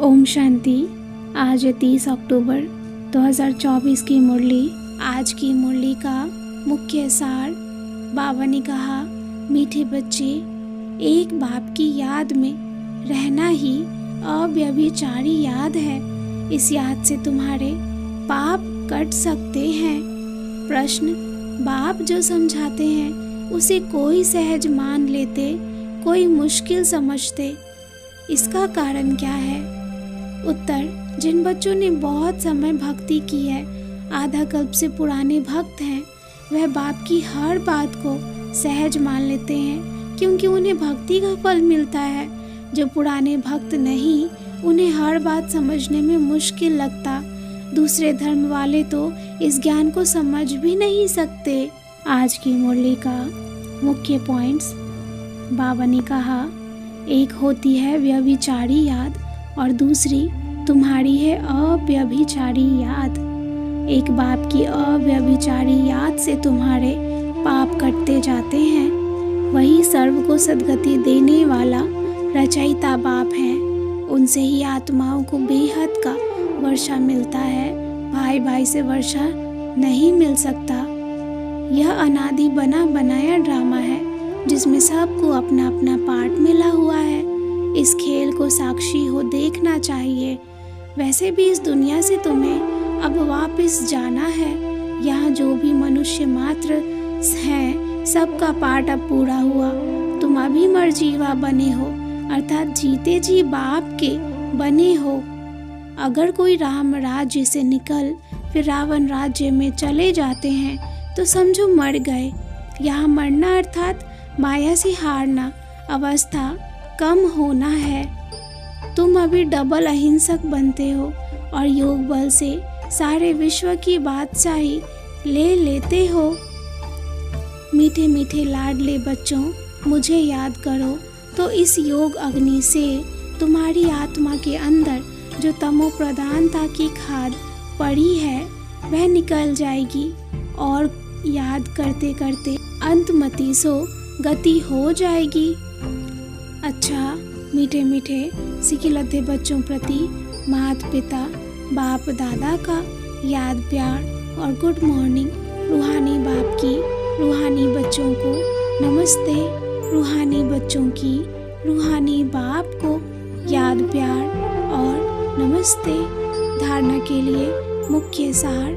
ओम शांति। आज है 30 अक्टूबर 2024 की मुरली। आज की मुरली का मुख्य सार, बाबा ने कहा, मीठे बच्चे, एक बाप की याद में रहना ही अव्यभिचारी याद है। इस याद से तुम्हारे पाप कट सकते हैं। प्रश्न, बाप जो समझाते हैं उसे कोई सहज मान लेते, कोई मुश्किल समझते, इसका कारण क्या है? उत्तर, जिन बच्चों ने बहुत समय भक्ति की है, आधा कल्प से पुराने भक्त हैं, वह बाप की हर बात को सहज मान लेते हैं, क्योंकि उन्हें भक्ति का फल मिलता है। जो पुराने भक्त नहीं, उन्हें हर बात समझने में मुश्किल लगता। दूसरे धर्म वाले तो इस ज्ञान को समझ भी नहीं सकते। आज की मुरली का मुख्य पॉइंट्स, बाबा ने कहा, एक होती है व्यभिचारी याद और दूसरी तुम्हारी है अव्यभिचारी याद। एक बाप की अव्यभिचारी याद से तुम्हारे पाप कटते जाते हैं। वही सर्व को सद्गति देने वाला रचयिता बाप है। उनसे ही आत्माओं को बेहद का वर्षा मिलता है। भाई भाई से वर्षा नहीं मिल सकता। यह अनादि बना बनाया ड्रामा है, जिसमें सबको अपना अपना पार्ट मिला हुआ है। इस खेल को साक्षी हो देखना चाहिए। वैसे भी इस दुनिया से तुम्हें अब वापस जाना है। यहाँ जो भी मनुष्य मात्र हैं, सबका पार्ट अब पूरा हुआ। तुम अभी मरजीवा बने हो, अर्थात जीते जी बाप के बने हो। अगर कोई राम राज्य से निकल फिर रावण राज्य में चले जाते हैं तो समझो मर गए। यहाँ मरना अर्थात माया से हारना, अवस्था कम होना है। तुम अभी डबल अहिंसक बनते हो और योग बल से सारे विश्व की बादशाही ले लेते हो। मीठे मीठे लाडले बच्चों, मुझे याद करो तो इस योग अग्नि से तुम्हारी आत्मा के अंदर जो तमो प्रधानता की खाद पड़ी है वह निकल जाएगी और याद करते करते अंतमति सो गति हो जाएगी। अच्छा, मीठे मीठे सिखिलते बच्चों प्रति माता पिता बाप दादा का याद प्यार और गुड मॉर्निंग। रूहानी बाप की रूहानी बच्चों को नमस्ते। रूहानी बच्चों की रूहानी बाप को याद प्यार और नमस्ते। धारणा के लिए मुख्य सार,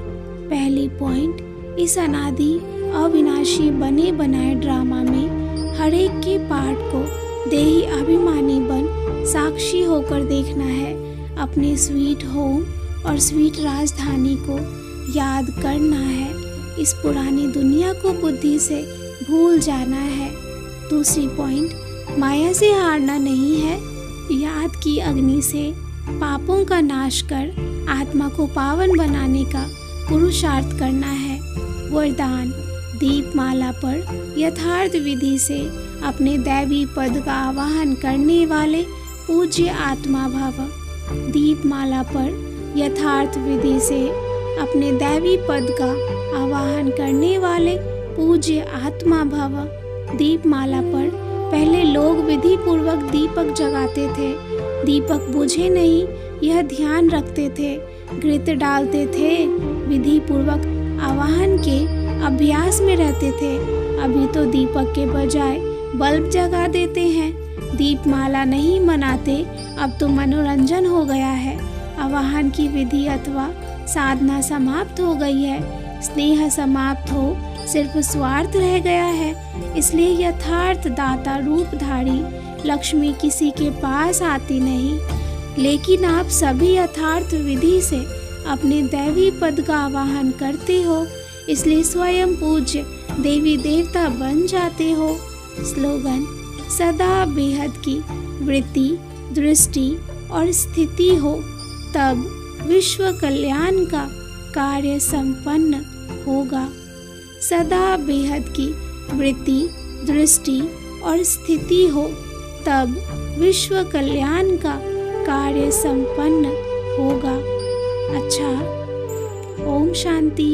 पहली पॉइंट, इस अनादि अविनाशी बने बनाए ड्रामा में हर एक के पार्ट को देही अभिमानी बन साक्षी होकर देखना है। अपने स्वीट होम और स्वीट राजधानी को याद करना है। इस पुरानी दुनिया को बुद्धि से भूल जाना है। दूसरी पॉइंट, माया से हारना नहीं है, याद की अग्नि से पापों का नाश कर आत्मा को पावन बनाने का पुरुषार्थ करना है। वरदान, दीपमाला पर यथार्थ विधि से अपने दैवी पद का आवाहन करने वाले पूज्य आत्मा भव। दीपमाला पर यथार्थ विधि से अपने दैवी पद का आवाहन करने वाले पूज्य आत्मा भव। दीपमाला पर पहले लोग विधि पूर्वक दीपक जगाते थे। दीपक बुझे नहीं, यह ध्यान रखते थे। घृत डालते थे, विधि पूर्वक आवाहन के अभ्यास में रहते थे। अभी तो दीपक के बजाय बल्ब जगा देते हैं। दीपमाला नहीं मनाते, अब तो मनोरंजन हो गया है। आवाहन की विधि अथवा साधना समाप्त हो गई है। स्नेह समाप्त हो, सिर्फ स्वार्थ रह गया है। इसलिए यथार्थ दाता रूपधारी लक्ष्मी किसी के पास आती नहीं। लेकिन आप सभी यथार्थ विधि से अपने दैवी पद का आवाहन करते हो, इसलिए स्वयं पूज्य देवी देवता बन जाते हो। स्लोगन, सदा बेहद की वृत्ति, दृष्टि और स्थिति हो, तब विश्व कल्याण का कार्य संपन्न होगा। सदा बेहद की वृत्ति, दृष्टि और स्थिति हो, तब विश्व कल्याण का कार्य संपन्न होगा। अच्छा, ओम शांति।